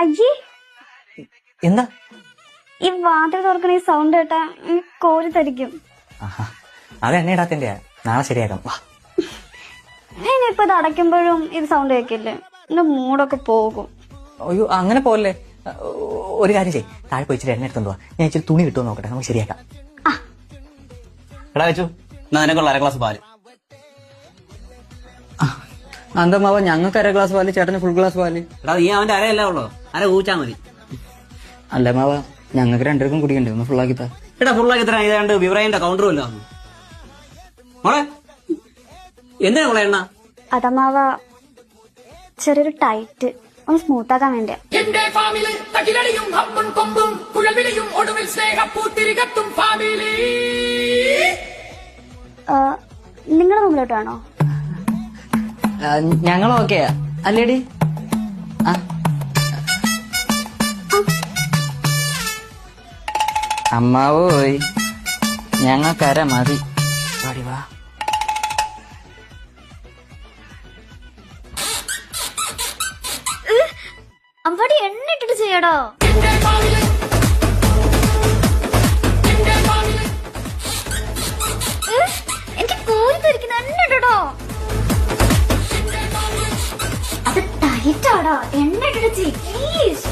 അയ്യേ എന്താ ഈ വാതിൽ തുറക്കണ ഈ സൗണ്ട് കേട്ടാ കോരി തരിക്കും. അത് എണ്ണ ഇടാത്തിന്റെ നാളെ ശരിയാക്കാം. വാ. ഇനിയിപ്പൊ ഇത് അടയ്ക്കുമ്പോഴും ഇത് സൗണ്ട് കേൾക്കില്ലേ? എന്റെ മൂടൊക്കെ പോകും. അയ്യോ അങ്ങനെ പോലെ ഒരു കാര്യം ചെയ്യ്, താഴെ പോയിച്ചിട്ട് എണ്ണ എടുത്തോണ്ട് പോവാ. ഞാൻ ഇച്ചിരി തുണി കിട്ടുമോ നോക്കട്ടെ, നമുക്ക് ശരിയാക്കാം. എടാ വെച്ചു എന്നാ നിനക്കുള്ള 1/2 ഗ്ലാസ് പാല്. എന്താ മാവ ഞങ്ങൾക്ക് 1/2 ഗ്ലാസ് പാല്, ചേട്ടന് ഫുൾ ഗ്ലാസ് പാല്. എടാ നീ അവന്റെ അരയല്ല ഉള്ളോ, അര ഊച്ചാ മതി. അല്ല മാവ ഞങ്ങൾക്ക് രണ്ടുപേർക്കും കുടിക്കണ്ടേ, ഒന്ന് ഫുള്ളാക്കിത്താ. എടാ ഫുള്ളാക്കി തരാൻ ഇതാണ്ട് വിവറേന്റെ കൗണ്ടറും ഇല്ല മോളെ. എന്തിനാ മോളെ എണ്ണ? അതമാവ ചെറിയൊരു ടൈറ്റ് ഒന്ന് സ്മൂത്ത് ആക്കാൻ വേണ്ടിയാ. എന്റെ ഫാമിലി തകിലടിയും ഹമ്പും കൊമ്പും കുഴൽവിളിയും ഒടുവിൽ സ്നേഹപ്പൂത്തിരികത്തും ഫാമിലി. നിങ്ങളുടെ മുമ്പിലോട്ട് വേണോ? ഞങ്ങൾ ഓക്കെയാ അല്ലേടി? അമ്മാവോയ് ഞങ്ങൾക്കര മതി. വാ. അവിടെ എണ്ണ ഇട്ടിട്ട് ചെയ്യടോ. എനിക്ക് കോരി തരിക്കുന്ന എണ്ണ ഇടടോ. അത് ടൈറ്റാടാ, എണ്ണ ഇട്ടിട്ട് ചെയ്യ് പ്ലീസ്.